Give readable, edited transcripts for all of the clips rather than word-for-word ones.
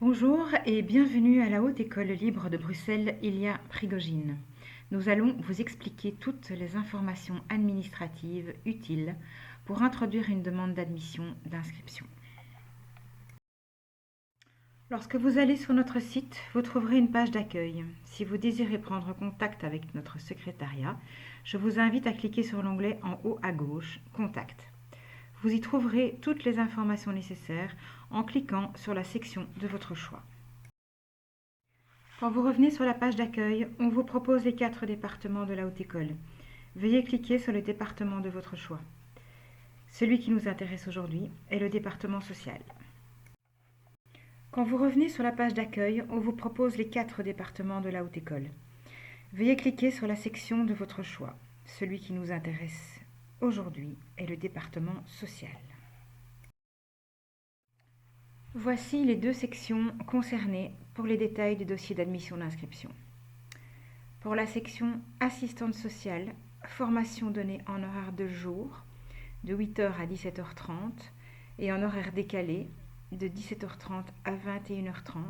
Bonjour et bienvenue à la Haute École libre de Bruxelles Ilia Prigogine. Nous allons vous expliquer toutes les informations administratives utiles pour introduire une demande d'admission d'inscription. Lorsque vous allez sur notre site, vous trouverez une page d'accueil. Si vous désirez prendre contact avec notre secrétariat, je vous invite à cliquer sur l'onglet en haut à gauche « Contact ». Vous y trouverez toutes les informations nécessaires en cliquant sur la section de votre choix. Quand vous revenez sur la page d'accueil, on vous propose les 4 départements de la Haute École. Veuillez cliquer sur le département de votre choix. Celui qui nous intéresse aujourd'hui est le département social. Quand vous revenez sur la page d'accueil, on vous propose les 4 départements de la Haute École. Veuillez cliquer sur la section de votre choix. Celui qui nous intéresse aujourd'hui est le département social. Voici les 2 sections concernées pour les détails du dossier d'admission d'inscription. Pour la section assistante sociale, formation donnée en horaire de jour de 8h à 17h30 et en horaire décalé de 17h30 à 21h30,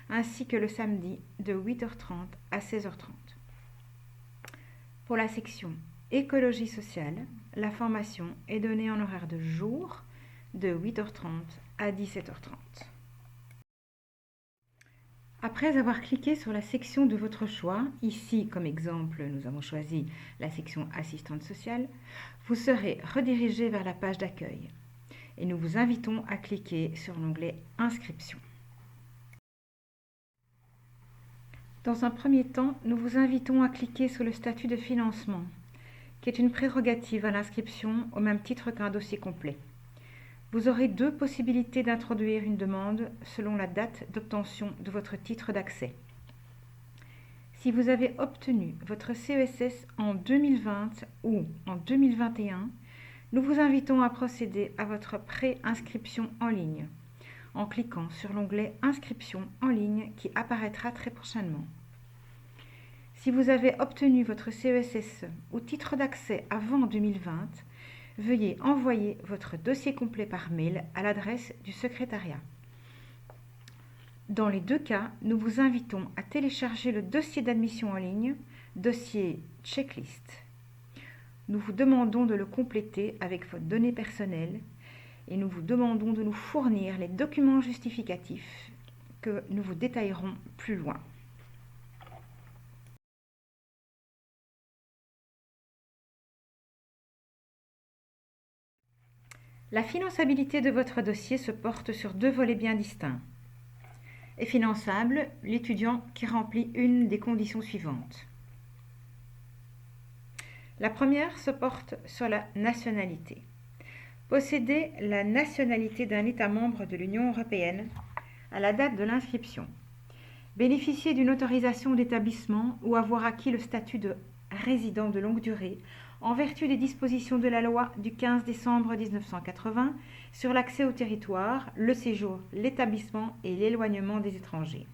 ainsi que le samedi de 8h30 à 16h30. Pour la section écologie sociale, la formation est donnée en horaire de jour de 8h30 à 17h30. Après avoir cliqué sur la section de votre choix, ici comme exemple nous avons choisi la section assistante sociale, vous serez redirigé vers la page d'accueil et nous vous invitons à cliquer sur l'onglet inscription. Dans un premier temps, nous vous invitons à cliquer sur le statut de financement, qui est une prérogative à l'inscription au même titre qu'un dossier complet. Vous aurez 2 possibilités d'introduire une demande selon la date d'obtention de votre titre d'accès. Si vous avez obtenu votre CESS en 2020 ou en 2021, nous vous invitons à procéder à votre pré-inscription en ligne en cliquant sur l'onglet « Inscription en ligne » qui apparaîtra très prochainement. Si vous avez obtenu votre CESS ou titre d'accès avant 2020, veuillez envoyer votre dossier complet par mail à l'adresse du secrétariat. Dans les 2 cas, nous vous invitons à télécharger le dossier d'admission en ligne, dossier checklist. Nous vous demandons de le compléter avec vos données personnelles et nous vous demandons de nous fournir les documents justificatifs que nous vous détaillerons plus loin. La finançabilité de votre dossier se porte sur 2 volets bien distincts. Est finançable l'étudiant qui remplit une des conditions suivantes. La première se porte sur la nationalité. Posséder la nationalité d'un État membre de l'Union européenne à la date de l'inscription. Bénéficier d'une autorisation d'établissement ou avoir acquis le statut de résident de longue durée en vertu des dispositions de la loi du 15 décembre 1980 sur l'accès au territoire, le séjour, l'établissement et l'éloignement des étrangers.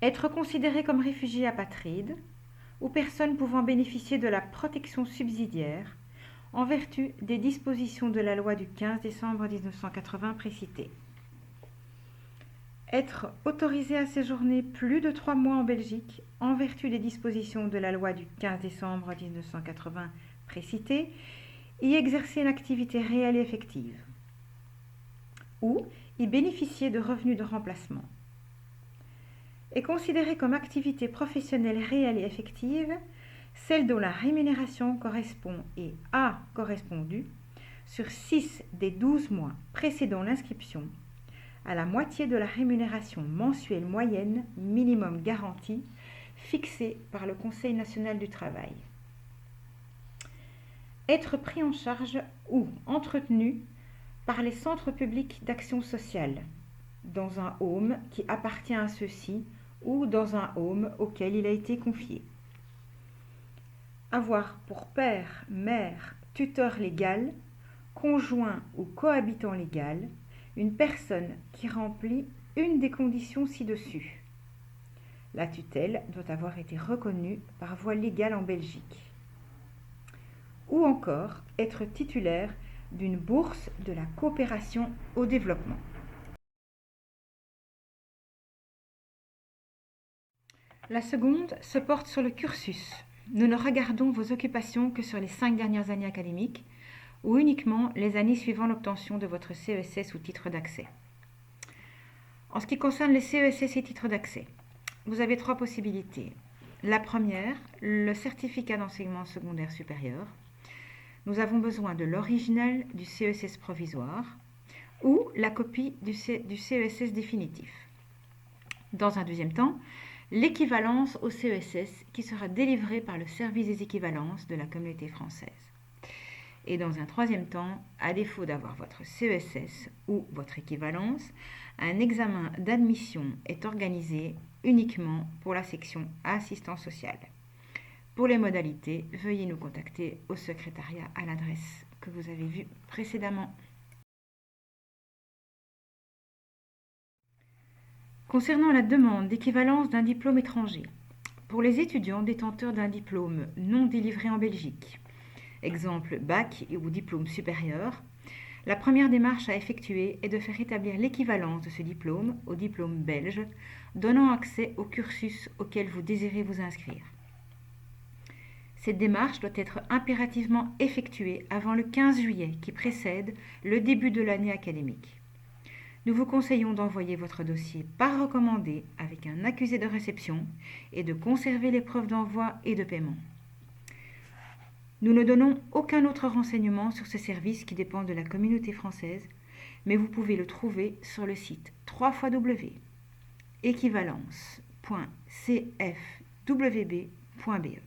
Être considéré comme réfugié apatride ou personne pouvant bénéficier de la protection subsidiaire en vertu des dispositions de la loi du 15 décembre 1980 précitée. Être autorisé à séjourner plus de 3 mois en Belgique en vertu des dispositions de la loi du 15 décembre 1980 précitée, y exercer une activité réelle et effective, ou y bénéficier de revenus de remplacement. Est considérée comme activité professionnelle réelle et effective celle dont la rémunération correspond et a correspondu sur 6 des 12 mois précédant l'inscription à la moitié de la rémunération mensuelle moyenne minimum garantie fixée par le Conseil national du travail. Être pris en charge ou entretenu par les centres publics d'action sociale, dans un home qui appartient à ceux-ci ou dans un home auquel il a été confié. Avoir pour père, mère, tuteur légal, conjoint ou cohabitant légal, une personne qui remplit une des conditions ci-dessus. La tutelle doit avoir été reconnue par voie légale en Belgique. Ou encore être titulaire d'une bourse de la coopération au développement. La seconde se porte sur le cursus. Nous ne regardons vos occupations que sur les 5 dernières années académiques ou uniquement les années suivant l'obtention de votre CESS ou titre d'accès. En ce qui concerne les CESS et titres d'accès, vous avez 3 possibilités. La première, le certificat d'enseignement secondaire supérieur. Nous avons besoin de l'original du CESS provisoire ou la copie du CESS définitif. Dans un deuxième temps, l'équivalence au CESS qui sera délivrée par le service des équivalences de la Communauté française. Et dans un troisième temps, à défaut d'avoir votre CESS ou votre équivalence, un examen d'admission est organisé uniquement pour la section assistance sociale. Pour les modalités, veuillez nous contacter au secrétariat à l'adresse que vous avez vue précédemment. Concernant la demande d'équivalence d'un diplôme étranger, pour les étudiants détenteurs d'un diplôme non délivré en Belgique, exemple bac ou diplôme supérieur, la première démarche à effectuer est de faire établir l'équivalence de ce diplôme au diplôme belge, donnant accès au cursus auquel vous désirez vous inscrire. Cette démarche doit être impérativement effectuée avant le 15 juillet qui précède le début de l'année académique. Nous vous conseillons d'envoyer votre dossier par recommandé avec un accusé de réception et de conserver les preuves d'envoi et de paiement. Nous ne donnons aucun autre renseignement sur ce service qui dépend de la Communauté française, mais vous pouvez le trouver sur le site www.équivalence.cfwb.be.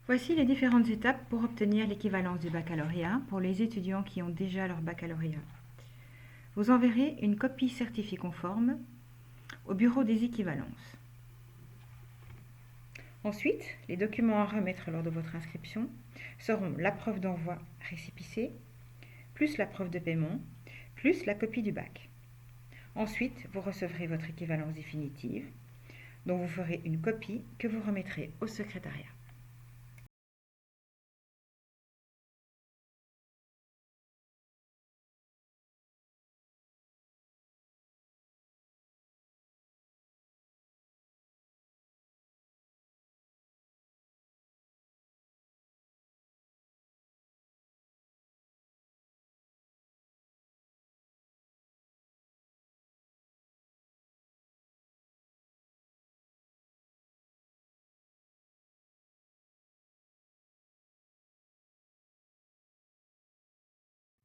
Voici les différentes étapes pour obtenir l'équivalence du baccalauréat pour les étudiants qui ont déjà leur baccalauréat. Vous enverrez une copie certifiée conforme au bureau des équivalences. Ensuite, les documents à remettre lors de votre inscription seront la preuve d'envoi récépissé, plus la preuve de paiement, plus la copie du bac. Ensuite, vous recevrez votre équivalence définitive, dont vous ferez une copie que vous remettrez au secrétariat.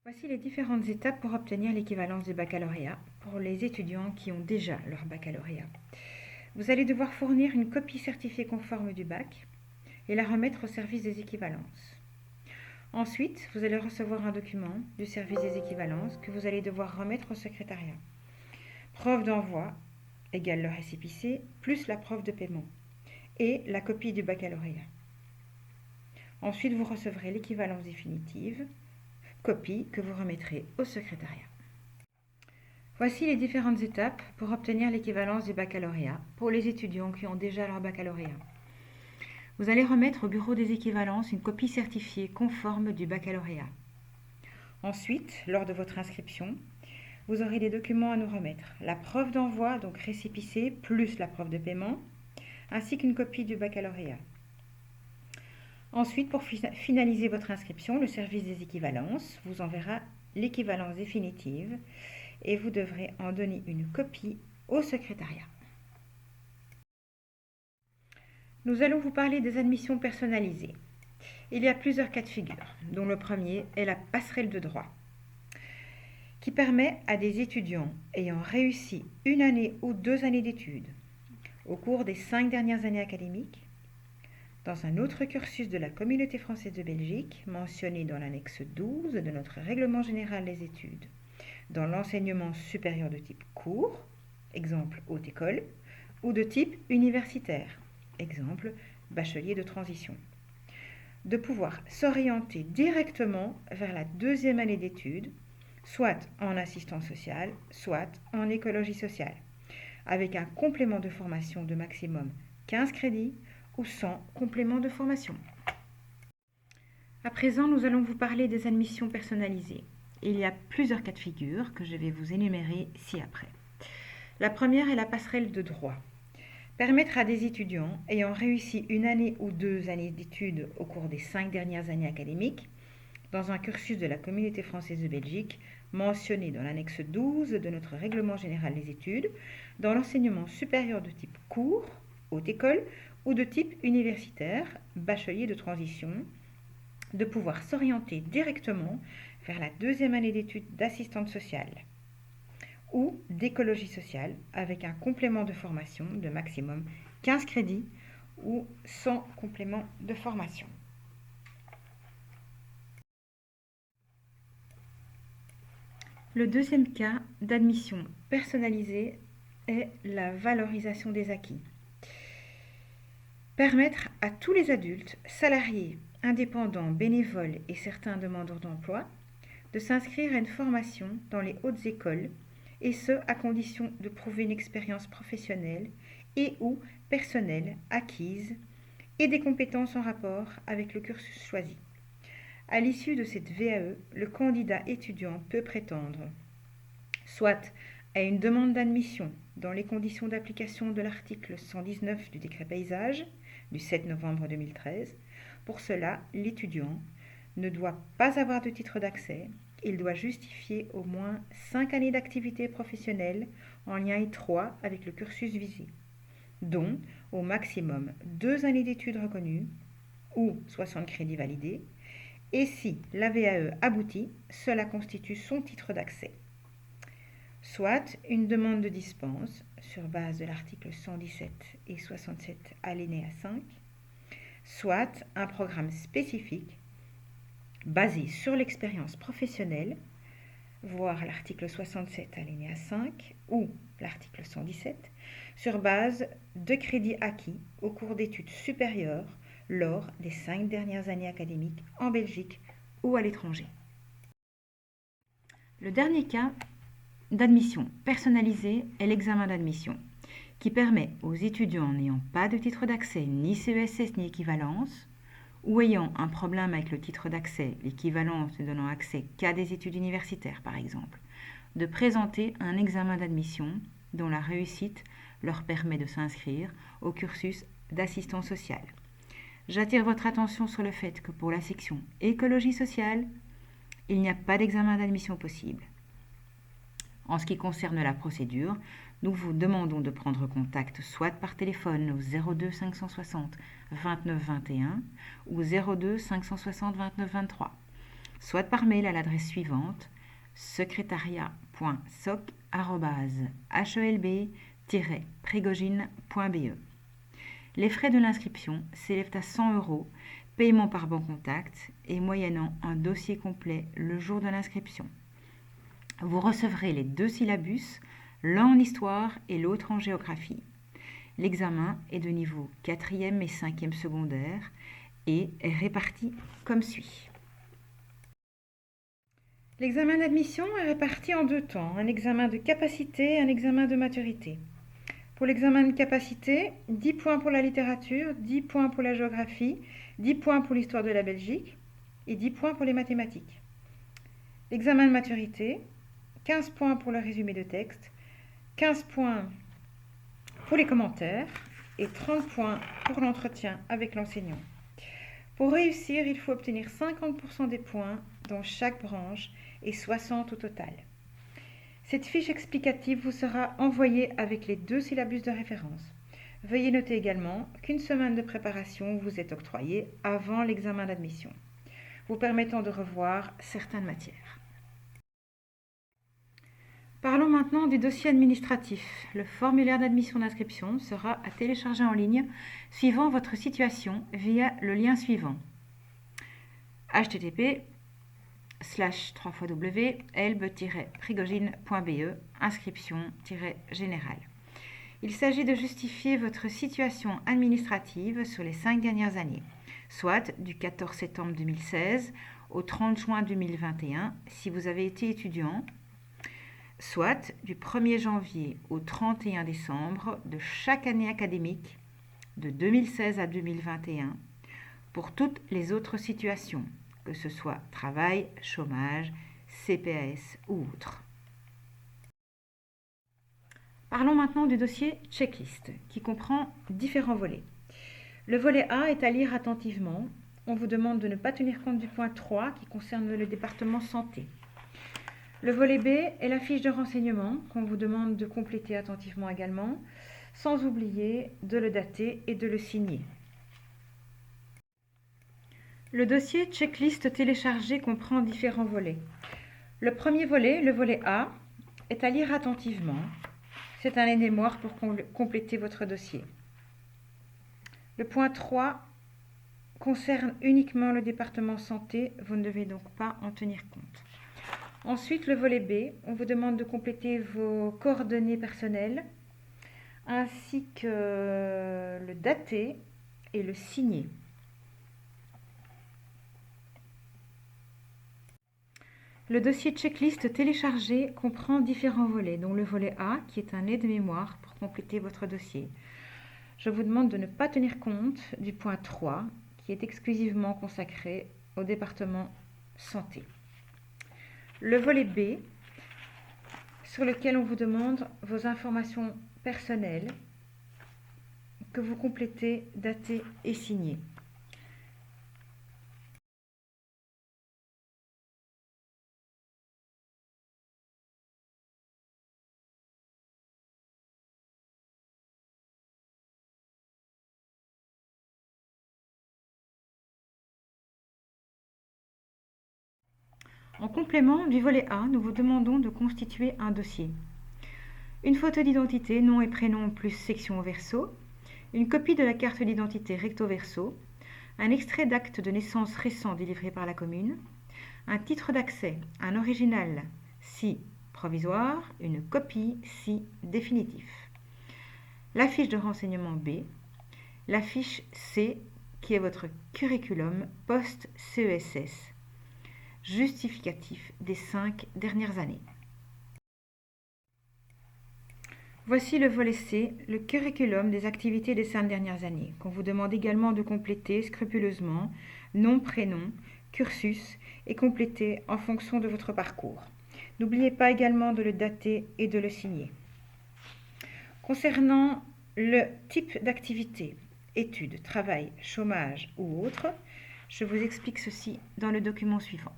Voici les différentes étapes pour obtenir l'équivalence du baccalauréat pour les étudiants qui ont déjà leur baccalauréat. Vous allez devoir fournir une copie certifiée conforme du bac et la remettre au service des équivalences. Ensuite, vous allez recevoir un document du service des équivalences que vous allez devoir remettre au secrétariat. Preuve d'envoi égale le récépissé plus la preuve de paiement et la copie du baccalauréat. Ensuite, vous recevrez l'équivalence définitive, copie que vous remettrez au secrétariat. Voici les différentes étapes pour obtenir l'équivalence du baccalauréat pour les étudiants qui ont déjà leur baccalauréat. Vous allez remettre au bureau des équivalences une copie certifiée conforme du baccalauréat. Ensuite, lors de votre inscription, vous aurez des documents à nous remettre. La preuve d'envoi, donc récépissé, plus la preuve de paiement, ainsi qu'une copie du baccalauréat. Ensuite, pour finaliser votre inscription, le service des équivalences vous enverra l'équivalence définitive et vous devrez en donner une copie au secrétariat. Nous allons vous parler des admissions personnalisées. Il y a plusieurs cas de figure, dont le premier est la passerelle de droit, qui permet à des étudiants ayant réussi une année ou 2 années d'études au cours des 5 dernières années académiques, dans un autre cursus de la Communauté française de Belgique, mentionné dans l'annexe 12 de notre règlement général des études, dans l'enseignement supérieur de type cours, exemple haute école, ou de type universitaire, exemple bachelier de transition, de pouvoir s'orienter directement vers la 2e année d'études, soit en assistance sociale, soit en écologie sociale, avec un complément de formation de maximum 15 crédits ou 100 compléments de formation. À présent, nous allons vous parler des admissions personnalisées. Il y a plusieurs cas de figure que je vais vous énumérer ci-après. La première est la passerelle de droit. Permettre à des étudiants ayant réussi une année ou 2 années d'études au cours des 5 dernières années académiques, dans un cursus de la Communauté française de Belgique, mentionné dans l'annexe 12 de notre règlement général des études, dans l'enseignement supérieur de type cours, haute école, ou de type universitaire, bachelier de transition, de pouvoir s'orienter directement vers la 2e année d'études d'assistante sociale ou d'écologie sociale avec un complément de formation de maximum 15 crédits ou sans complément de formation. Le deuxième cas d'admission personnalisée est la valorisation des acquis. Permettre à tous les adultes, salariés, indépendants, bénévoles et certains demandeurs d'emploi de s'inscrire à une formation dans les hautes écoles, et ce à condition de prouver une expérience professionnelle et ou personnelle acquise et des compétences en rapport avec le cursus choisi. À l'issue de cette VAE, le candidat étudiant peut prétendre soit à une demande d'admission dans les conditions d'application de l'article 119 du décret paysage du 7 novembre 2013. Pour cela, l'étudiant ne doit pas avoir de titre d'accès, il doit justifier au moins 5 années d'activité professionnelle en lien étroit avec le cursus visé, dont au maximum 2 années d'études reconnues ou 60 crédits validés, et si la VAE aboutit, cela constitue son titre d'accès. Soit une demande de dispense sur base de l'article 117 et 67 alinéa 5, soit un programme spécifique basé sur l'expérience professionnelle, voire l'article 67 alinéa 5 ou l'article 117, sur base de crédits acquis au cours d'études supérieures lors des 5 dernières années académiques en Belgique ou à l'étranger. Le dernier cas d'admission personnalisée est l'examen d'admission, qui permet aux étudiants n'ayant pas de titre d'accès ni CESS ni équivalence, ou ayant un problème avec le titre d'accès, l'équivalence ne donnant accès qu'à des études universitaires par exemple, de présenter un examen d'admission dont la réussite leur permet de s'inscrire au cursus d'assistance sociale. J'attire votre attention sur le fait que pour la section écologie sociale, il n'y a pas d'examen d'admission possible. En ce qui concerne la procédure, nous vous demandons de prendre contact soit par téléphone au 02 560 29 21 ou 02 560 29 23, soit par mail à l'adresse suivante secrétariat.soc@helb-prigogine.be. Les frais de l'inscription s'élèvent à 100 €, paiement par banque contact et moyennant un dossier complet le jour de l'inscription. Vous recevrez les 2 syllabus, l'un en histoire et l'autre en géographie. L'examen est de niveau 4e et 5e secondaire et est réparti comme suit. L'examen d'admission est réparti en 2 temps, un examen de capacité et un examen de maturité. Pour l'examen de capacité, 10 points pour la littérature, 10 points pour la géographie, 10 points pour l'histoire de la Belgique et 10 points pour les mathématiques. L'examen de maturité, 15 points pour le résumé de texte, 15 points pour les commentaires et 30 points pour l'entretien avec l'enseignant. Pour réussir, il faut obtenir 50% des points dans chaque branche et 60 au total. Cette fiche explicative vous sera envoyée avec les 2 syllabus de référence. Veuillez noter également qu'une semaine de préparation vous est octroyée avant l'examen d'admission, vous permettant de revoir certaines matières. Parlons maintenant du dossier administratif. Le formulaire d'admission d'inscription sera à télécharger en ligne suivant votre situation via le lien suivant http://elbe-prigogine.be inscription-générale. Il s'agit de justifier votre situation administrative sur les 5 dernières années, soit du 14 septembre 2016 au 30 juin 2021 si vous avez été étudiant, soit du 1er janvier au 31 décembre de chaque année académique de 2016 à 2021 pour toutes les autres situations, que ce soit travail, chômage, CPAS ou autre. Parlons maintenant du dossier checklist qui comprend différents volets. Le volet A est à lire attentivement. On vous demande de ne pas tenir compte du point 3 qui concerne le département santé. Le volet B est la fiche de renseignement qu'on vous demande de compléter attentivement également, sans oublier de le dater et de le signer. Le dossier checklist téléchargé comprend différents volets. Le premier volet, le volet A, est à lire attentivement. C'est un aide-mémoire pour compléter votre dossier. Le point 3 concerne uniquement le département santé, vous ne devez donc pas en tenir compte. Ensuite, le volet B, on vous demande de compléter vos coordonnées personnelles, ainsi que le dater et le signer. Le dossier checklist téléchargé comprend différents volets, dont le volet A, qui est un aide-mémoire pour compléter votre dossier. Je vous demande de ne pas tenir compte du point 3, qui est exclusivement consacré au département santé. Le volet B, sur lequel on vous demande vos informations personnelles, que vous complétez, datez et signez. En complément du volet A, nous vous demandons de constituer un dossier. Une photo d'identité, nom et prénom plus section au verso, une copie de la carte d'identité recto verso, un extrait d'acte de naissance récent délivré par la commune, un titre d'accès, un original si provisoire, une copie si définitif. La fiche de renseignement B, la fiche C qui est votre curriculum post-CESS, justificatif des 5 dernières années. Voici le volet C, le curriculum des activités des 5 dernières années, qu'on vous demande également de compléter scrupuleusement, nom, prénom, cursus, et compléter en fonction de votre parcours. N'oubliez pas également de le dater et de le signer. Concernant le type d'activité, études, travail, chômage ou autre, je vous explique ceci dans le document suivant.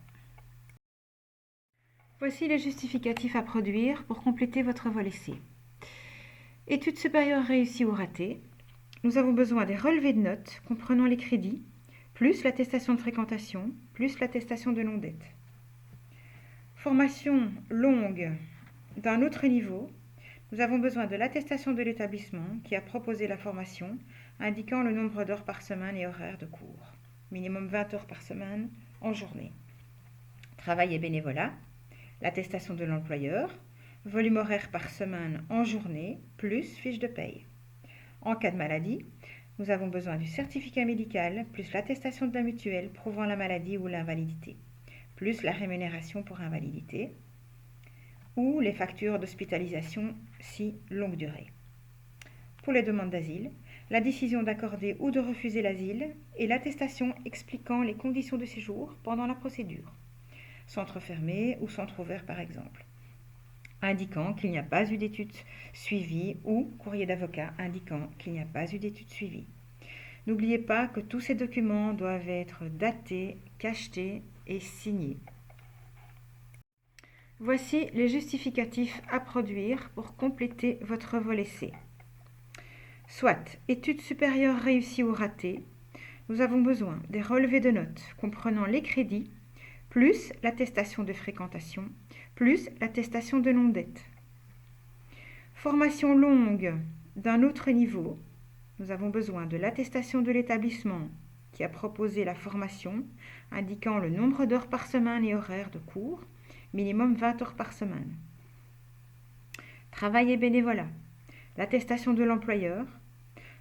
Voici les justificatifs à produire pour compléter votre volet C. Études supérieures réussies ou ratées. Nous avons besoin des relevés de notes comprenant les crédits, plus l'attestation de fréquentation, plus l'attestation de non-dette. Formation longue d'un autre niveau. Nous avons besoin de l'attestation de l'établissement qui a proposé la formation, indiquant le nombre d'heures par semaine et horaires de cours. Minimum 20 heures par semaine en journée. Travail et bénévolat. L'attestation de l'employeur, volume horaire par semaine en journée, plus fiche de paye. En cas de maladie, nous avons besoin du certificat médical, plus l'attestation de la mutuelle prouvant la maladie ou l'invalidité, plus la rémunération pour invalidité, ou les factures d'hospitalisation si longue durée. Pour les demandes d'asile, la décision d'accorder ou de refuser l'asile et l'attestation expliquant les conditions de séjour pendant la procédure. Centre fermé ou centre ouvert par exemple, indiquant qu'il n'y a pas eu d'études suivies ou courrier d'avocat indiquant qu'il n'y a pas eu d'études suivies. N'oubliez pas que tous ces documents doivent être datés, cachetés et signés. Voici les justificatifs à produire pour compléter votre volet C. Soit études supérieures réussies ou ratées, nous avons besoin des relevés de notes comprenant les crédits, plus l'attestation de fréquentation, plus l'attestation de non-dette. Formation longue d'un autre niveau, nous avons besoin de l'attestation de l'établissement qui a proposé la formation, indiquant le nombre d'heures par semaine et horaires de cours, minimum 20 heures par semaine. Travail et bénévolat, l'attestation de l'employeur,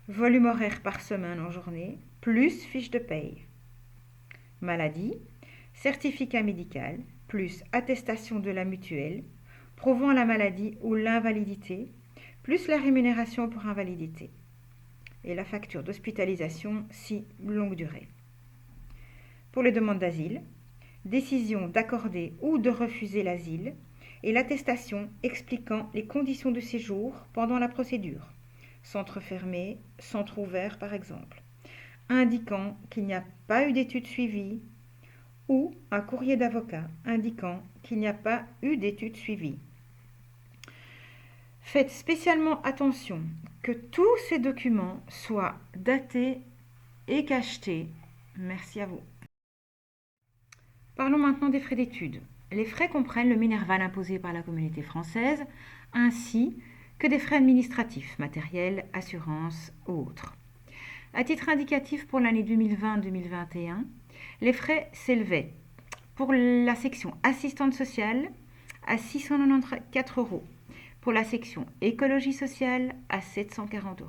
volume horaire par semaine en journée, plus fiche de paye. Maladie, certificat médical, plus attestation de la mutuelle, prouvant la maladie ou l'invalidité, plus la rémunération pour invalidité, et la facture d'hospitalisation si longue durée. Pour les demandes d'asile, décision d'accorder ou de refuser l'asile, et l'attestation expliquant les conditions de séjour pendant la procédure, centre fermé, centre ouvert par exemple, indiquant qu'il n'y a pas eu d'études suivies, ou un courrier d'avocat indiquant qu'il n'y a pas eu d'études suivies. Faites spécialement attention que tous ces documents soient datés et cachetés. Merci à vous. Parlons maintenant des frais d'études. Les frais comprennent le Minerval imposé par la Communauté française, ainsi que des frais administratifs, matériels, assurances ou autres. À titre indicatif pour l'année 2020-2021, les frais s'élevaient pour la section assistante sociale à 694 €, pour la section écologie sociale à 740 €.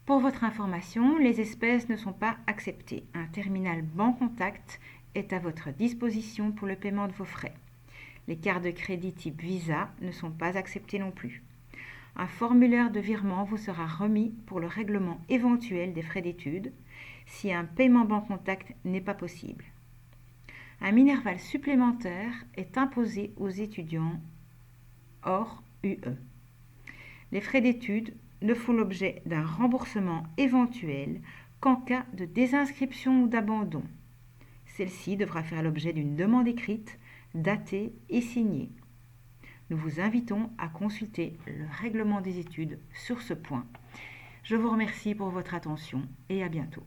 Pour votre information, les espèces ne sont pas acceptées. Un terminal Bancontact est à votre disposition pour le paiement de vos frais. Les cartes de crédit type Visa ne sont pas acceptées non plus. Un formulaire de virement vous sera remis pour le règlement éventuel des frais d'études si un paiement Bancontact n'est pas possible. Un Minerval supplémentaire est imposé aux étudiants hors UE. Les frais d'études ne font l'objet d'un remboursement éventuel qu'en cas de désinscription ou d'abandon. Celle-ci devra faire l'objet d'une demande écrite, datée et signée. Nous vous invitons à consulter le règlement des études sur ce point. Je vous remercie pour votre attention et à bientôt.